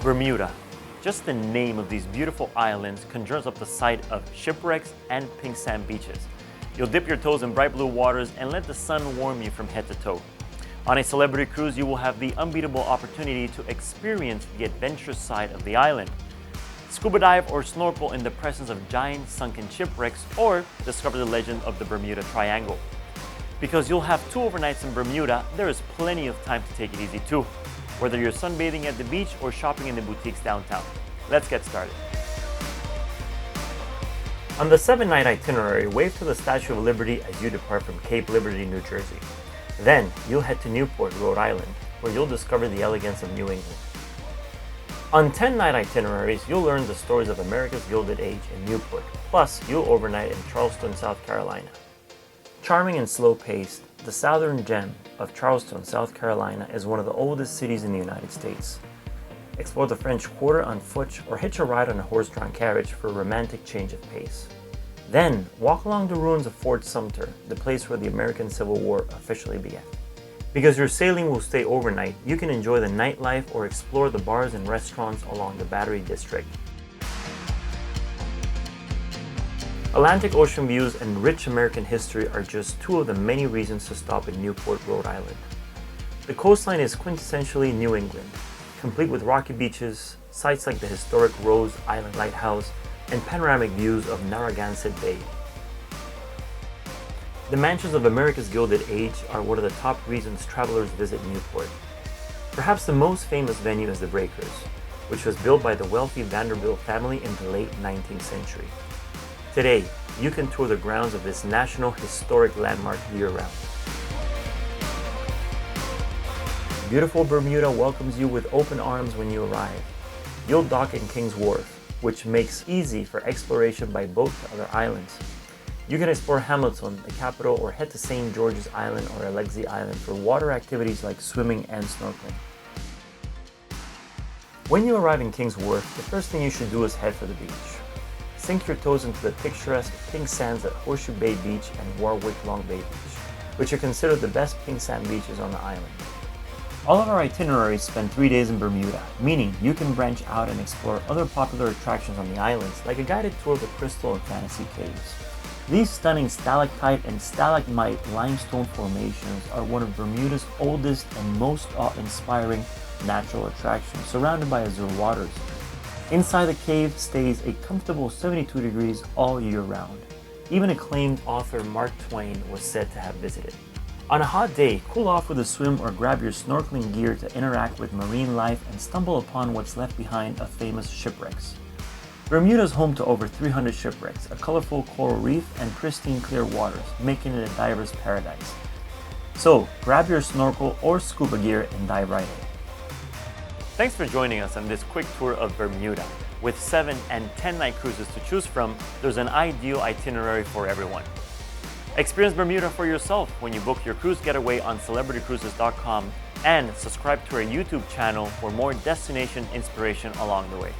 Bermuda. Just the name of these beautiful islands conjures up the sight of shipwrecks and pink sand beaches. You'll dip your toes in bright blue waters and let the sun warm you from head to toe. On a celebrity cruise, you will have the unbeatable opportunity to experience the adventurous side of the island. Scuba dive or snorkel in the presence of giant sunken shipwrecks, or discover the legend of the Bermuda Triangle. Because you'll have 2 overnights in Bermuda, there is plenty of time to take it easy too, whether you're sunbathing at the beach or shopping in the boutiques downtown. Let's get started. On the 7-night itinerary, wave to the Statue of Liberty as you depart from Cape Liberty, New Jersey. Then, you'll head to Newport, Rhode Island, where you'll discover the elegance of New England. On 10-night itineraries, you'll learn the stories of America's Gilded Age in Newport, plus you'll overnight in Charleston, South Carolina. Charming and slow-paced, the southern gem of Charleston, South Carolina is one of the oldest cities in the United States. Explore the French Quarter on foot or hitch a ride on a horse-drawn carriage for a romantic change of pace. Then, walk along the ruins of Fort Sumter, the place where the American Civil War officially began. Because your sailing will stay overnight, you can enjoy the nightlife or explore the bars and restaurants along the Battery District. Atlantic Ocean views and rich American history are just 2 of the many reasons to stop in Newport, Rhode Island. The coastline is quintessentially New England, complete with rocky beaches, sites like the historic Rose Island Lighthouse, and panoramic views of Narragansett Bay. The mansions of America's Gilded Age are one of the top reasons travelers visit Newport. Perhaps the most famous venue is the Breakers, which was built by the wealthy Vanderbilt family in the late 19th century. Today, you can tour the grounds of this national historic landmark year-round. Beautiful Bermuda welcomes you with open arms when you arrive. You'll dock in King's Wharf, which makes easy for exploration by boat to other islands. You can explore Hamilton, the capital, or head to St. George's Island or Alexei Island for water activities like swimming and snorkeling. When you arrive in King's Wharf, the first thing you should do is head for the beach. Sink your toes into the picturesque pink sands at Horseshoe Bay Beach and Warwick Long Bay Beach, which are considered the best pink sand beaches on the island. All of our itineraries spend 3 days in Bermuda, meaning you can branch out and explore other popular attractions on the islands, like a guided tour of the Crystal and Fantasy Caves. These stunning stalactite and stalagmite limestone formations are one of Bermuda's oldest and most awe-inspiring natural attractions, surrounded by azure waters. Inside the cave stays a comfortable 72 degrees all year round. Even acclaimed author Mark Twain was said to have visited. On a hot day, cool off with a swim or grab your snorkeling gear to interact with marine life and stumble upon what's left behind of famous shipwrecks. Bermuda is home to over 300 shipwrecks, a colorful coral reef, and pristine clear waters, making it a diver's paradise. So, grab your snorkel or scuba gear and dive right in. Thanks for joining us on this quick tour of Bermuda. With 7 and 10-night cruises to choose from, there's an ideal itinerary for everyone. Experience Bermuda for yourself when you book your cruise getaway on celebritycruises.com and subscribe to our YouTube channel for more destination inspiration along the way.